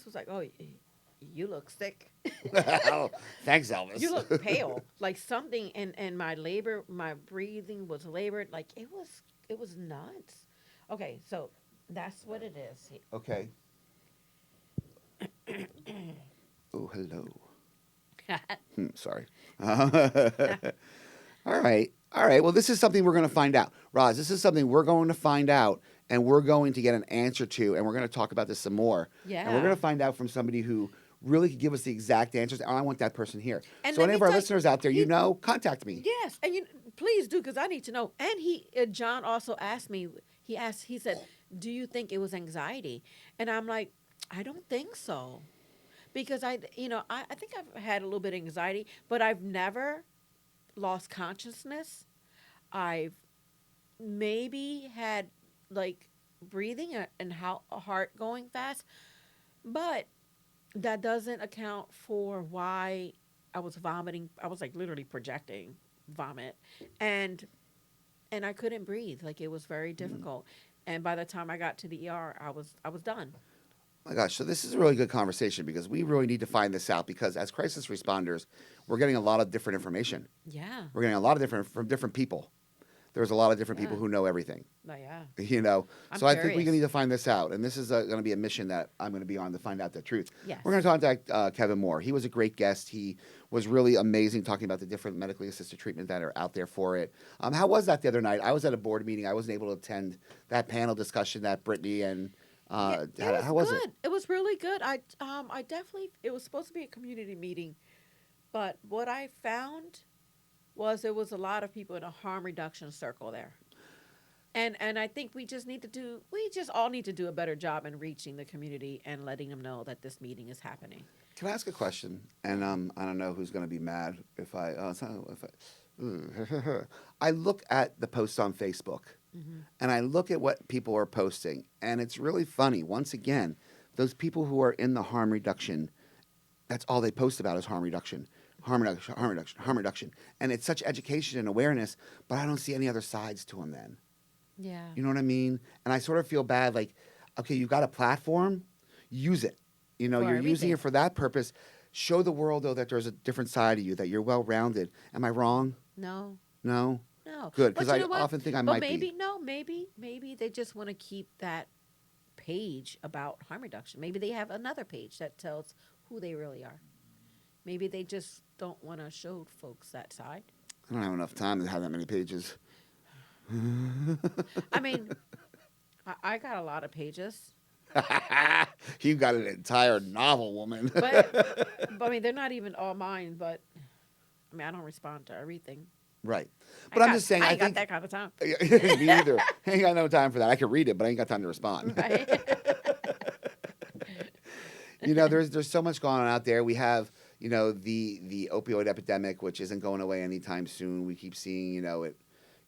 was like, "Oh, you look sick.
Oh, thanks, Elvis.
You look pale. Like something in my breathing was labored. Like it was nuts." Okay, so that's what it is.
Okay. Oh, hello. Sorry. All right. Well, this is something we're going to find out. Roz, this is something we're going to find out, and we're going to get an answer to, and we're going to talk about this some more.
Yeah.
And we're going to find out from somebody who really could give us the exact answers, and I want that person here.
And
so
let
any
me
of our
tell you-
listeners out there, contact me.
Yes, and please do, because I need to know. And John also asked me. He said, "Do you think it was anxiety?" And I'm like, "I don't think so, because I think I've had a little bit of anxiety, but I've never lost consciousness. I've maybe had like breathing and heart going fast, but that doesn't account for why I was vomiting. I was like literally projecting vomit, and I couldn't breathe. Like it was very difficult. And by the time I got to the ER, I was done."
Oh my gosh, so this is a really good conversation because we really need to find this out, because as crisis responders, we're getting a lot of different information.
Yeah.
We're getting a lot of from different people. there's a lot of different people who know everything.
Oh, yeah.
You know,
I'm
so I think we
curious.
need to find this out, and this is going to be a mission that I'm going to be on to find out the truth.
Yes.
We're going to contact Kevin Moore. He was a great guest. He was really amazing talking about the different medically assisted treatment that are out there for it. How was that the other night? I was at a board meeting. I wasn't able to attend that panel discussion that Brittany and how was it?
It was really good. I definitely. It was supposed to be a community meeting, but what I found was there was a lot of people in a harm reduction circle there. And I think we just all need to do a better job in reaching the community and letting them know that this meeting is happening.
Can I ask a question? And I don't know who's going to be mad if I look at the posts on Facebook, and I look at what people are posting, and it's really funny. Once again, those people who are in the harm reduction, that's all they post about is harm reduction. Harm reduction, harm reduction, harm reduction. And it's such education and awareness, but I don't see any other sides to them then.
Yeah.
You know what I mean? And I sort of feel bad, like, okay, you got a platform, use it. You know, you're using it for that purpose. Show the world, though, that there's a different side of you, that you're well-rounded. Am I wrong?
No.
No?
No.
Good, because
But
I
you know what?
often think I
But
might
maybe,
be.
maybe they just want to keep that page about harm reduction. Maybe they have another page that tells who they really are. Maybe they just don't want to show folks that side.
I don't have enough time to have that many pages.
I mean, I got a lot of pages.
You got an entire novel, woman.
But I mean, they're not even all mine, but I mean, I don't respond to everything.
Right. But I'm just saying,
I
I
ain't got
think...
that kind of time.
Me either. I ain't got no time for that. I can read it, but I ain't got time to respond.
Right?
You know, there's so much going on out there. We have, you know, the opioid epidemic, which isn't going away anytime soon. We keep seeing, you know, it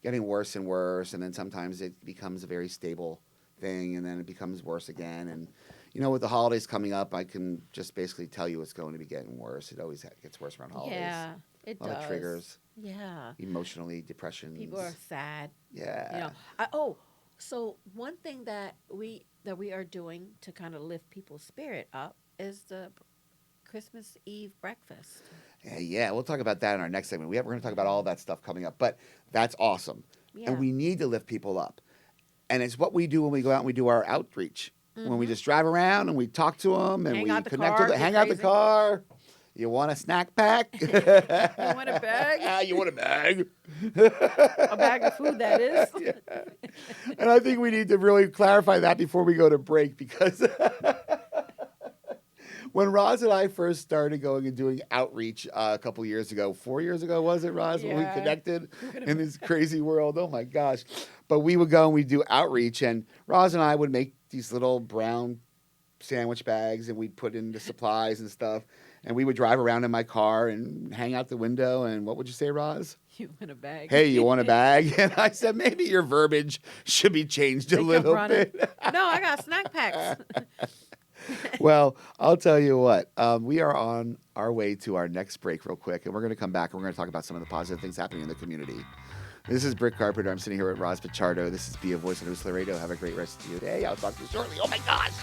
getting worse and worse, and then sometimes it becomes a very stable thing, and then it becomes worse again. And, you know, with the holidays coming up, I can just basically tell you it's going to be getting worse. It always gets worse around holidays.
Yeah, it
A lot
does.
of triggers,
Yeah.
emotionally, depressions.
People are sad.
Yeah.
You know, so one thing that we are doing to kind of lift people's spirit up is the Christmas Eve breakfast.
Yeah, we'll talk about that in our next segment. We're going to talk about all that stuff coming up, but that's awesome.
Yeah.
And we need to lift people up. And it's what we do when we go out and we do our outreach. When we just drive around and we talk to them and
Hang
we
out the
connect
car,
with them,
get
hang out the
crazy.
car. You want a snack pack?
You want a bag?
You want a bag?
A bag of food, that is.
And I think we need to really clarify that before we go to break, because when Roz and I first started going and doing outreach a couple years ago, 4 years ago, was it, Roz, when we
Yeah.
connected in this crazy world? Oh, my gosh. But we would go and we'd do outreach, and Roz and I would make these little brown sandwich bags, and we'd put in the supplies and stuff, and we would drive around in my car and hang out the window, and what would you say, Roz?
You want a bag?
Hey, you want a bag? And I said, maybe your verbiage should be changed a
They come
little
running.
bit.
No, I got snack packs.
Well, I'll tell you what. We are on our way to our next break real quick, and we're going to come back and we're going to talk about some of the positive things happening in the community. This is Britt Carpenter. I'm sitting here with Roz Pichardo. This is Be a Voice on Usla Radio. Have a great rest of your day. I'll talk to you shortly. Oh, my gosh.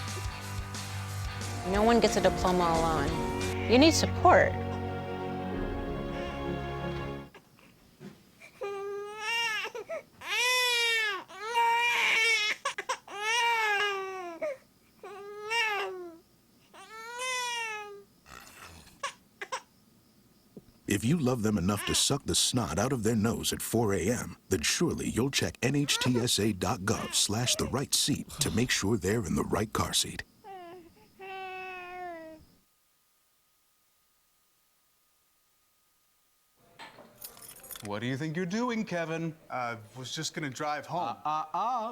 No one gets a diploma alone. You need support.
If you love them enough to suck the snot out of their nose at 4 a.m., then surely you'll check nhtsa.gov/the right seat to make sure they're in the right car seat.
What do you think you're doing, Kevin?
Was just gonna drive home.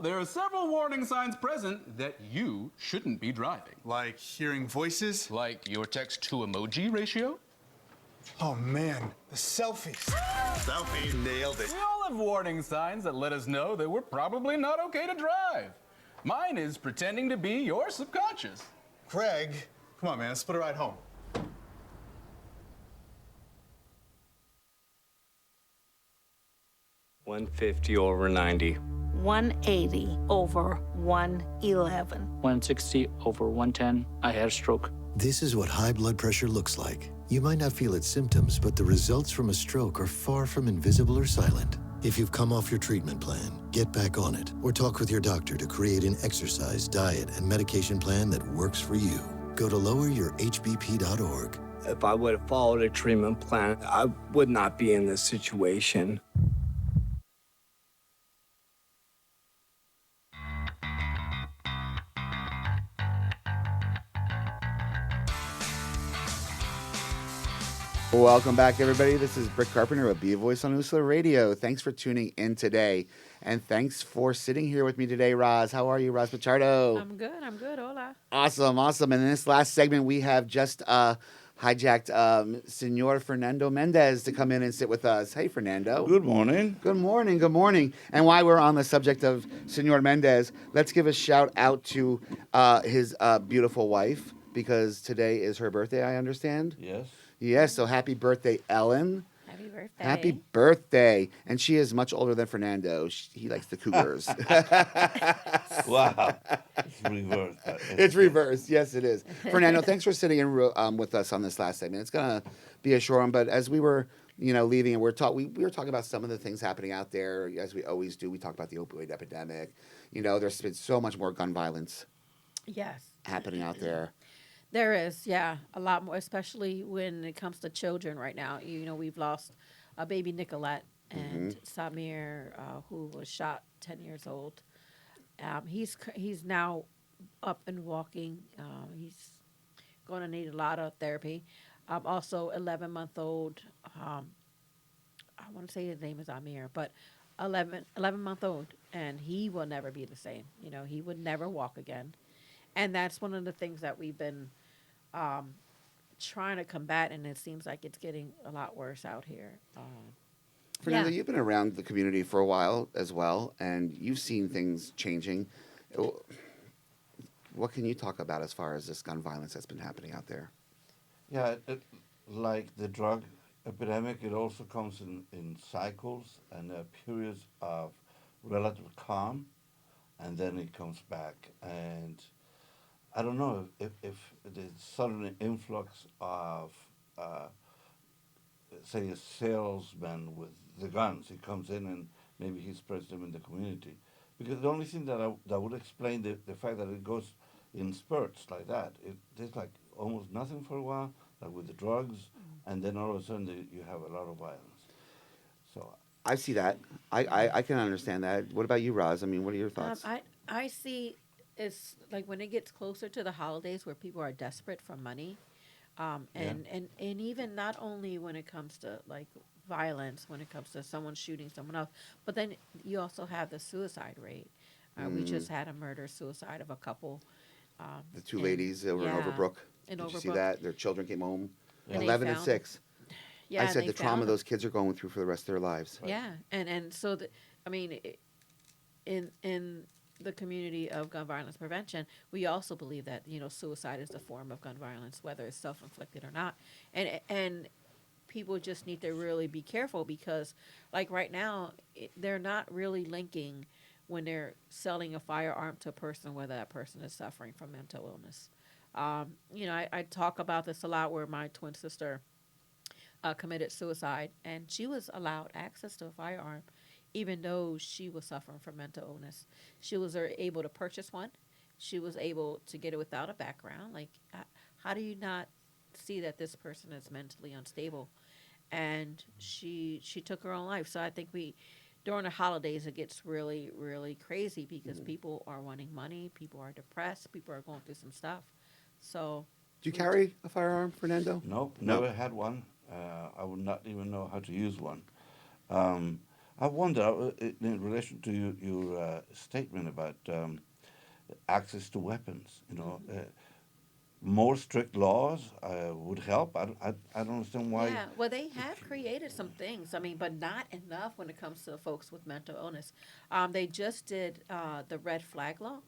There are several warning signs present that you shouldn't be driving.
Like hearing voices?
Like your text-to-emoji ratio?
Oh man, the selfies. Selfie, nailed it.
We all have warning signs that let us know that we're probably not okay to drive. Mine is pretending to be your subconscious.
Craig, come on man, let's split a ride home.
$150 over $90.
180 over 111.
160 over 110. I had a stroke.
This is what high blood pressure looks like. You might not feel its symptoms, but the results from a stroke are far from invisible or silent. If you've come off your treatment plan, get back on it or talk with your doctor to create an exercise, diet, and medication plan that works for you. Go to loweryourhbp.org.
If I would have followed a treatment plan, I would not be in this situation.
Welcome back, everybody. This is Britt Carpenter of Be a Voice on Usula Radio. Thanks for tuning in today. And thanks for sitting here with me today, Roz. How are you, Roz Pichardo?
I'm good. Hola.
Awesome. And in this last segment, we have just hijacked Senor Fernando Mendez to come in and sit with us. Hey, Fernando.
Good morning.
Good morning. And while we're on the subject of Senor Mendez, let's give a shout out to his beautiful wife, because today is her birthday, I understand.
Yes.
Yes, so happy birthday, Ellen.
Happy birthday.
Happy birthday. And she is much older than Fernando. He likes the Cougars.
Wow. It's reversed.
It's reversed. Yes, it is. Fernando, thanks for sitting in with us on this last segment. It's going to be a short one, but as we were leaving, and we were talking about some of the things happening out there, as we always do. We talked about the opioid epidemic. There's been so much more gun violence happening out there.
There is, yeah, a lot more, especially when it comes to children right now. We've lost a baby Nicolette and Samir, who was shot 10 years old. He's now up and walking. He's going to need a lot of therapy. Also, 11-month-old, I want to say his name is Amir, but 11-month-old, and he will never be the same. He would never walk again. And that's one of the things that we've been trying to combat, and it seems like it's getting a lot worse out here.
Fernando, you've been around the community for a while as well, and you've seen things changing. What can you talk about as far as this gun violence that's been happening out there?
Yeah, like the drug epidemic, it also comes in cycles and periods of relative calm, and then it comes back. And I don't know if the sudden influx of, say, a salesman with the guns, he comes in and maybe he spreads them in the community. Because the only thing that would explain the fact that it goes in spurts like that, there's like almost nothing for a while, like with the drugs, and then all of a sudden you have a lot of violence. So
I see that. I can understand that. What about you, Roz? I mean, what are your thoughts?
I see it's like when it gets closer to the holidays where people are desperate for money, and even not only when it comes to like violence, when it comes to someone shooting someone else, but then you also have the suicide rate. We just had a murder-suicide of a couple.
The two ladies that were in Overbrook. Did you see that? Their children came home, 11 and 6.
Yeah,
I said the trauma those kids are going through for the rest of their lives.
Yeah, and so in the community of gun violence prevention, we also believe that suicide is a form of gun violence, whether it's self-inflicted or not, and people just need to really be careful because, like right now, they're not really linking when they're selling a firearm to a person whether that person is suffering from mental illness. I talk about this a lot where my twin sister committed suicide, and she was allowed access to a firearm even though she was suffering from mental illness. She was able to purchase one. She was able to get it without a background. Like, how do you not see that this person is mentally unstable? And she took her own life. So I think during the holidays, it gets really, really crazy because people are wanting money, people are depressed, people are going through some stuff. So,
do you carry a firearm, Fernando?
Nope, never had one. I would not even know how to use one. I wonder, in relation to your statement about access to weapons, more strict laws would help. I don't understand why.
Yeah, well, they have created some things. But not enough when it comes to folks with mental illness. They just did the red flag law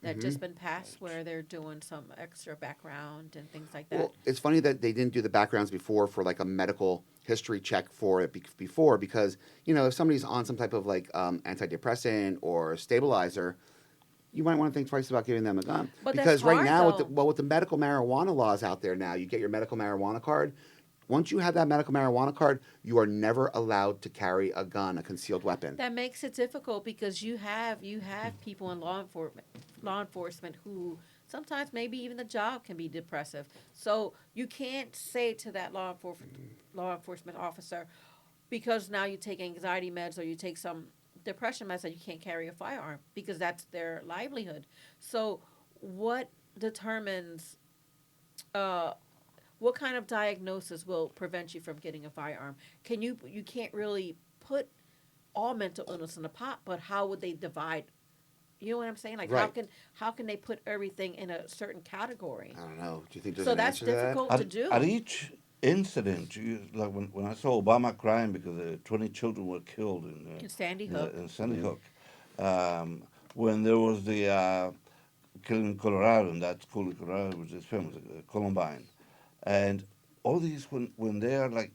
that just been passed, where they're doing some extra background and things like that.
Well, it's funny that they didn't do the backgrounds before for like a medical history check for it before, because if somebody's on some type of like antidepressant or stabilizer, you might want to think twice about giving them a gun.
But
because
that's
right
hard,
now
though.
with the medical marijuana laws out there now, you get your medical marijuana card, once you have that medical marijuana card, you are never allowed to carry a gun, a concealed weapon.
That makes it difficult because you have people in law enforcement who sometimes maybe even the job can be depressive. So you can't say to that law enforcement officer, because now you take anxiety meds or you take some depression meds, that you can't carry a firearm because that's their livelihood. So what determines what kind of diagnosis will prevent you from getting a firearm? You can't really put all mental illness in a pot, but how would they divide? You know what I'm saying? Like
Right.
how can they put everything in a certain category?
I don't know. Do you think there's
So
an
that's
answer to that?
difficult to do.
At each incident, like when I saw Obama crying because 20 children were killed
In Sandy Hook.
in Sandy Hook, when there was the killing in Colorado, and that school in Colorado was just famous, Columbine, and all these when they are like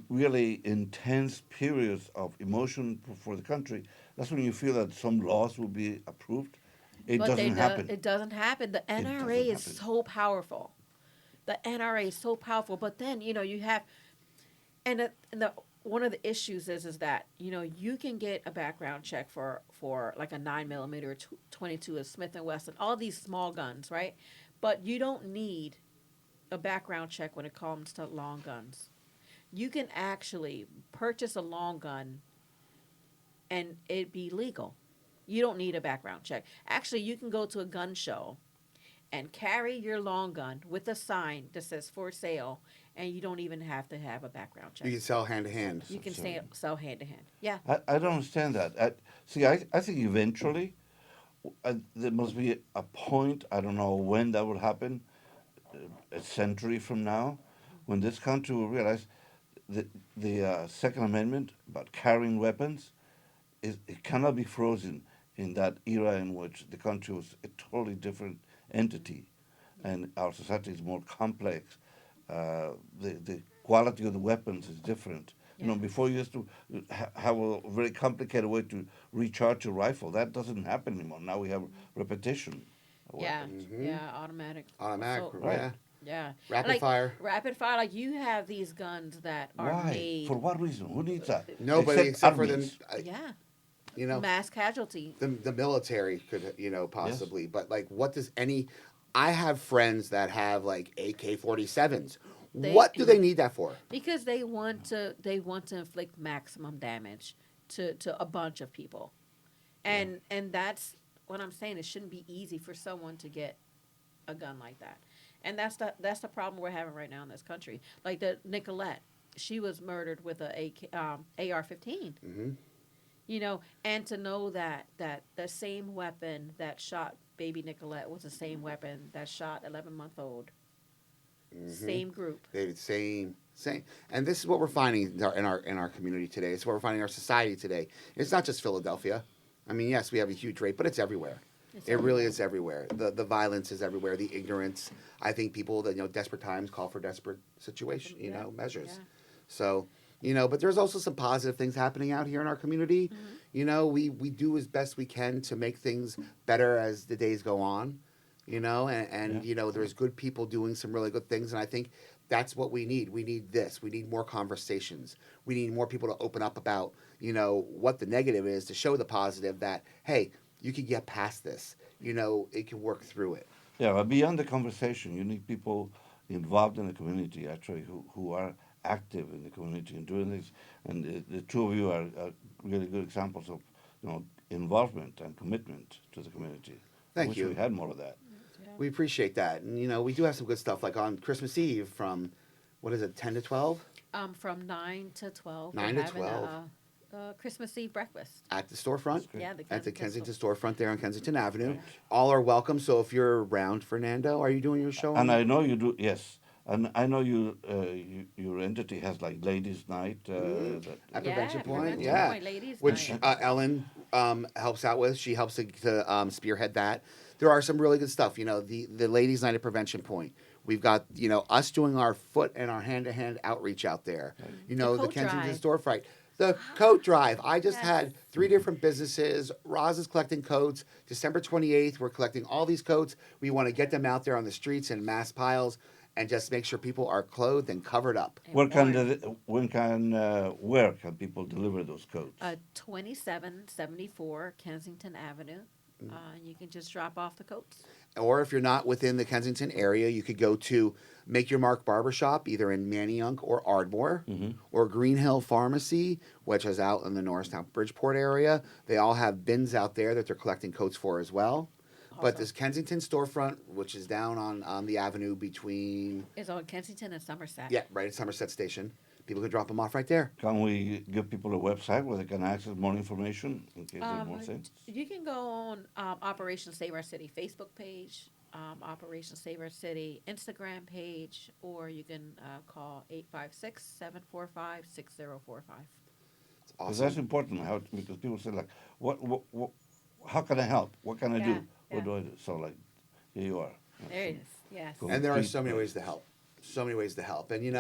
really intense periods of emotion for the country, that's when you feel that some laws will be approved. It doesn't happen.
It doesn't happen. The NRA is so powerful. The NRA is so powerful. But then you have, and one of the issues is that you can get a background check for like a 9mm or 22, a Smith and Wesson, all these small guns, right? But you don't need a background check when it comes to long guns. You can actually purchase a long gun and it be legal. You don't need a background check. Actually, you can go to a gun show and carry your long gun with a sign that says for sale, and you don't even have to have a background check.
You can sell hand to hand.
You can sell hand to hand. Yeah.
I don't understand that. I think eventually there must be a point, I don't know when that will happen, a century from now, when this country will realize that the Second Amendment about carrying weapons, it cannot be frozen in that era in which the country was a totally different entity and our society is more complex. The quality of the weapons is different.
Yeah.
Before you used to have a very complicated way to recharge a rifle. That doesn't happen anymore. Now we have repetition.
Yeah,
Mm-hmm.
yeah, automatic.
Automatic,
So-
yeah.
Yeah.
Rapid fire.
Rapid fire. Like you have these guns that are
Why?
made.
For what reason? Who needs that?
Nobody except for them.
Yeah. Mass casualty.
The military could, possibly. Yes. But like, what does I have friends that have like AK-47s. What do they need that for?
Because they want to inflict maximum damage to a bunch of people, and that's what I'm saying. It shouldn't be easy for someone to get a gun like that, and that's the problem we're having right now in this country. Like the Nicolette, she was murdered with a AR-15.
Mm-hmm.
And to know that the same weapon that shot baby Nicolette was the same weapon that shot 11-month-old. Mm-hmm. Same group.
Same. And this is what we're finding in our community today. It's what we're finding in our society today. It's not just Philadelphia. I mean, yes, we have a huge rate, but it's everywhere. It really is everywhere. The violence is everywhere. The ignorance. I think people that desperate times call for desperate situation. Measures.
Yeah.
So. But there's also some positive things happening out here in our community. Mm-hmm. We do as best we can to make things better as the days go on, there's good people doing some really good things. And I think that's what we need. We need this. We need more conversations. We need more people to open up about, what the negative is to show the positive that, hey, you can get past this. It can work through it.
Yeah, but beyond the conversation, you need people involved in the community, actually, who are active in the community and doing this, and the two of you are really good examples of involvement and commitment to the community.
Thank you.
We had more of that.
Yeah.
We appreciate that, and we do have some good stuff like on Christmas Eve from 10 to 12.
From 9 to 12.
9 to 12.
Christmas Eve breakfast
At the storefront?
Yeah,
at the Kensington storefront there on Kensington Avenue. Right. All are welcome. So if you're around, Fernando, are you doing your show?
And I know you do. Yes. And I know your entity has like ladies' night
at Prevention Point.
Point, ladies'
which
night.
Ellen helps out with. She helps to spearhead that. There are some really good stuff. The ladies' night at Prevention Point. We've got us doing our foot and our hand-to-hand outreach out there. The Kensington storefront. The coat drive. I just had 3 different businesses. Roz is collecting coats. December 28th, we're collecting all these coats. We want to get them out there on the streets in mass piles. and just make sure people are clothed and covered up.
Where can people deliver those coats?
2774 Kensington Avenue. You can just drop off the coats.
Or if you're not within the Kensington area, you could go to Make Your Mark Barbershop, either in Manayunk or Ardmore, or Green Hill Pharmacy, which is out in the Norristown Bridgeport area. They all have bins out there that they're collecting coats for as well. Awesome. But this Kensington storefront, which is down on the avenue between...
It's on Kensington and Somerset.
Yeah, right at Somerset Station. People can drop them off right there.
Can we give people a website where they can access more information in case they have more things?
You can go on Operation Save Our City Facebook page, Operation Save Our City Instagram page, or you can call 856-745-6045.
Awesome.
That's important because people say, like, what, how can I help? What can I do? What do I do? So, like, here you are.
There it is, yes.
And there are so many ways to help. So many ways to help. And,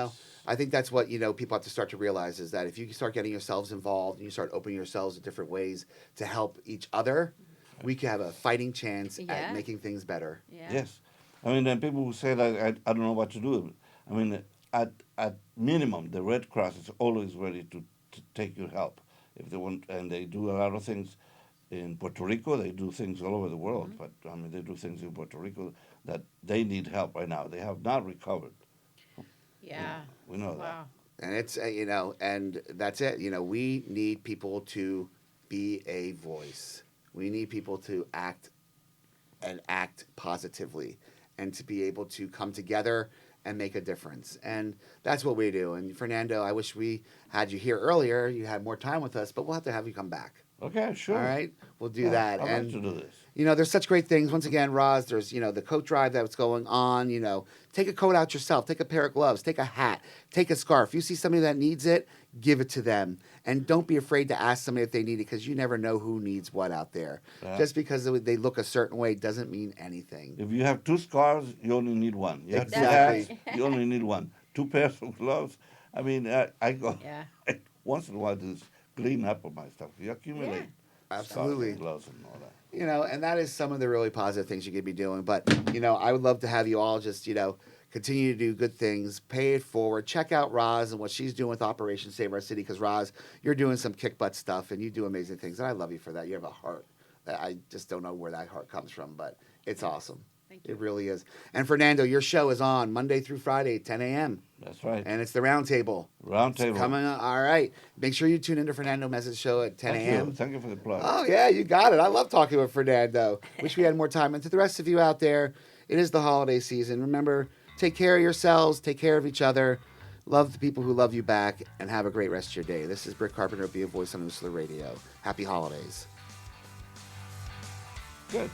I think that's what, people have to start to realize is that if you start getting yourselves involved and you start opening yourselves to different ways to help each other, we can have a fighting chance at making things better.
Yeah.
Yes. I mean, then people who say that I don't know what to do. I mean, at minimum, the Red Cross is always ready to take your help if they want, and they do a lot of things in Puerto Rico. They do things all over the world, but I mean, they do things in Puerto Rico that they need help right now. They have not recovered.
Yeah.
We know
Wow.
And it's, and that's it. We need people to be a voice. We need people to act positively and to be able to come together and make a difference. And that's what we do. And Fernando, I wish we had you here earlier. You had more time with us, but we'll have to have you come back.
Okay, sure.
All right, we'll do that.
I'd
and
like to do this.
There's such great things. Once again, Roz, there's the coat drive that's going on. Take a coat out yourself. Take a pair of gloves. Take a hat. Take a scarf. You see somebody that needs it, give it to them, and don't be afraid to ask somebody if they need it because you never know who needs what out there. Just because they look a certain way doesn't mean anything.
If you have 2 scarves, you only need one. You have
Exactly.
2 hats, you only need one. 2 pairs of gloves. I mean, I go once in a while to clean up on my stuff. You accumulate.
Absolutely.
Gloves and all that.
And that is some of the really positive things you could be doing. But, I would love to have you all just, continue to do good things, pay it forward, check out Roz and what she's doing with Operation Save Our City. Because, Roz, you're doing some kick butt stuff and you do amazing things. And I love you for that. You have a heart. I just don't know where that heart comes from, but it's awesome.
Thank you.
It really is. And, Fernando, your show is on Monday through Friday, 10 a.m.
That's right.
And it's the Round Table.
Round Table.
It's coming up. All right. Make sure you tune into Fernando Mez's show at 10 a.m.
Thank you for the plug.
Oh, yeah, you got it. I love talking with Fernando. Wish we had more time. And to the rest of you out there, it is the holiday season. Remember, take care of yourselves, take care of each other, love the people who love you back, and have a great rest of your day. This is Britt Carpenter, Be a Voice on Usula Radio. Happy holidays.
Good.